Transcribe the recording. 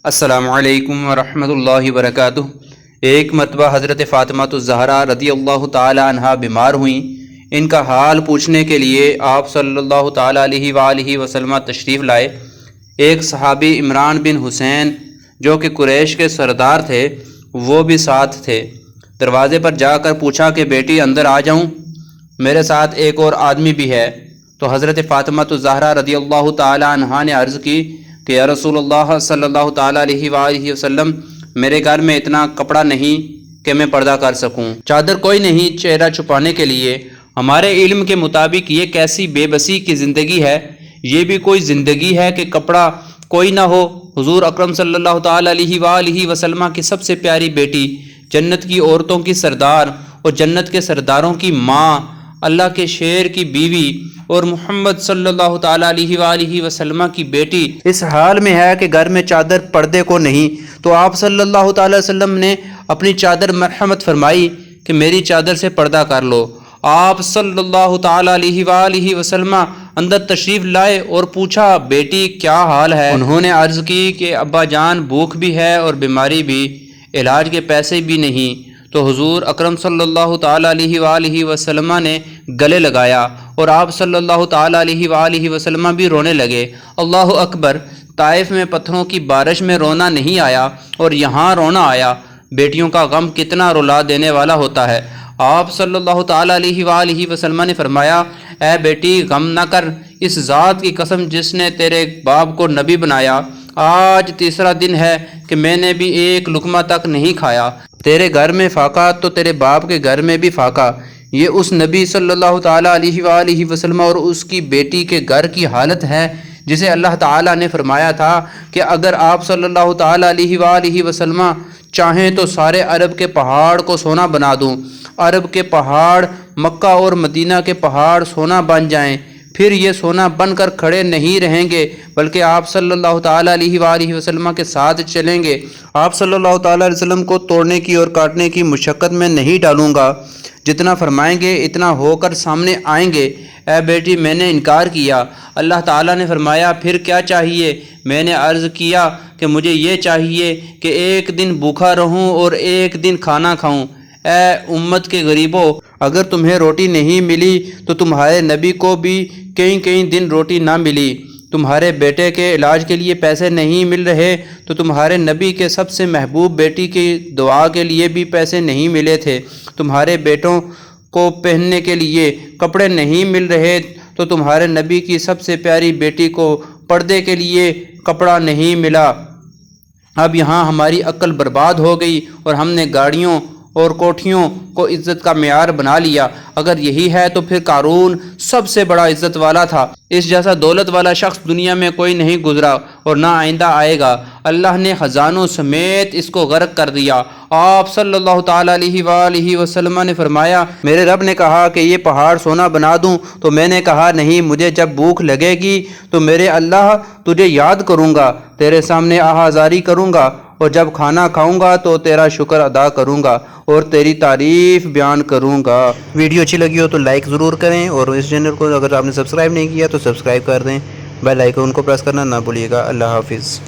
السلام علیکم ورحمۃ اللہ وبرکاتہ۔ ایک مرتبہ حضرت فاطمہ الزہرا رضی اللہ تعالی عنہا بیمار ہوئیں۔ ان کا حال پوچھنے کے لیے آپ صلی اللہ تعالی علیہ وآلہ وسلم تشریف لائے۔ ایک صحابی عمران بن حسین جو کہ قریش کے سردار تھے وہ بھی ساتھ تھے۔ دروازے پر جا کر پوچھا کہ بیٹی اندر آ جاؤں، میرے ساتھ ایک اور آدمی بھی ہے۔ تو حضرت فاطمہ الزہرا رضی اللہ تعالی عنہا نے عرض کی کہ یا رسول اللہ صلی اللہ تعالیٰ علیہ وآلہ وسلم، میرے گھر میں اتنا کپڑا نہیں کہ میں پردہ کر سکوں، چادر کوئی نہیں چہرہ چھپانے کے لیے۔ ہمارے علم کے مطابق یہ کیسی بے بسی کی زندگی ہے؟ یہ بھی کوئی زندگی ہے کہ کپڑا کوئی نہ ہو؟ حضور اکرم صلی اللہ تعالیٰ علیہ وآلہ وسلم کی سب سے پیاری بیٹی، جنت کی عورتوں کی سردار اور جنت کے سرداروں کی ماں، اللہ کے شیر کی بیوی اور محمد صلی اللہ تعالیٰ علیہ وآلہ وسلم کی بیٹی اس حال میں ہے کہ گھر میں چادر پردے کو نہیں، تو آپ صلی اللہ تعالیٰ وسلم نے اپنی چادر مرحمت فرمائی کہ میری چادر سے پردہ کر لو۔ آپ صلی اللہ تعالیٰ علیہ وآلہ وسلم اندر تشریف لائے اور پوچھا بیٹی کیا حال ہے؟ انہوں نے عرض کی کہ ابا جان بھوک بھی ہے اور بیماری بھی، علاج کے پیسے بھی نہیں۔ تو حضور اکرم صلی اللہ تعالیٰ علیہ وآلہ وسلم نے گلے لگایا اور آپ صلی اللہ تعالیٰ علیہ وآلہ وسلم بھی رونے لگے۔ اللہ اکبر! طائف میں پتھروں کی بارش میں رونا نہیں آیا اور یہاں رونا آیا۔ بیٹیوں کا غم کتنا رلا دینے والا ہوتا ہے۔ آپ صلی اللہ تعالیٰ علیہ وآلہ وسلم نے فرمایا، اے بیٹی غم نہ کر، اس ذات کی قسم جس نے تیرے باپ کو نبی بنایا، آج تیسرا دن ہے کہ میں نے بھی ایک لقمہ تک نہیں کھایا۔ تیرے گھر میں فاقہ تو تیرے باپ کے گھر میں بھی فاقہ۔ یہ اس نبی صلی اللہ تعالیٰ علیہ وآلہ وسلم اور اس کی بیٹی کے گھر کی حالت ہے جسے اللہ تعالیٰ نے فرمایا تھا کہ اگر آپ صلی اللہ تعالیٰ علیہ وآلہ وسلم چاہیں تو سارے عرب کے پہاڑ کو سونا بنا دوں، عرب کے پہاڑ مکہ اور مدینہ کے پہاڑ سونا بن جائیں، پھر یہ سونا بن کر کھڑے نہیں رہیں گے بلکہ آپ صلی اللہ تعالیٰ علیہ وآلہ وسلم کے ساتھ چلیں گے۔ آپ صلی اللہ تعالیٰ علیہ وسلم کو توڑنے کی اور کاٹنے کی مشقت میں نہیں ڈالوں گا، جتنا فرمائیں گے اتنا ہو کر سامنے آئیں گے۔ اے بیٹی میں نے انکار کیا۔ اللہ تعالیٰ نے فرمایا پھر کیا چاہیے؟ میں نے عرض کیا کہ مجھے یہ چاہیے کہ ایک دن بھوکا رہوں اور ایک دن کھانا کھاؤں۔ اے امت کے غریبوں، اگر تمہیں روٹی نہیں ملی تو تمہارے نبی کو بھی کئی دن روٹی نہ ملی، تمہارے بیٹے کے علاج کے لیے پیسے نہیں مل رہے تو تمہارے نبی کے سب سے محبوب بیٹی کی دعا کے لیے بھی پیسے نہیں ملے تھے، تمہارے بیٹوں کو پہننے کے لیے کپڑے نہیں مل رہے تو تمہارے نبی کی سب سے پیاری بیٹی کو پردے کے لیے کپڑا نہیں ملا۔ اب یہاں ہماری عقل برباد ہو گئی اور ہم نے گاڑیوں اور کوٹھیوں کو عزت کا معیار بنا لیا۔ اگر یہی ہے تو پھر قارون سب سے بڑا عزت والا تھا، اس جیسا دولت والا شخص دنیا میں کوئی نہیں گزرا اور نہ آئندہ آئے گا۔ اللہ نے خزانوں سمیت اس کو غرق کر دیا۔ آپ صلی اللہ تعالیٰ علیہ وآلہ وسلم نے فرمایا میرے رب نے کہا کہ یہ پہاڑ سونا بنا دوں تو میں نے کہا نہیں، مجھے جب بھوک لگے گی تو میرے اللہ تجھے یاد کروں گا، تیرے سامنے آہذاری کروں گا، اور جب کھانا کھاؤں گا تو تیرا شکر ادا کروں گا اور تیری تعریف بیان کروں گا۔ ویڈیو اچھی لگی ہو تو لائک ضرور کریں اور اس چینل کو اگر آپ نے سبسکرائب نہیں کیا تو سبسکرائب کر دیں، بیل آئیکن کو پریس کرنا نہ بھولیے گا۔ اللہ حافظ۔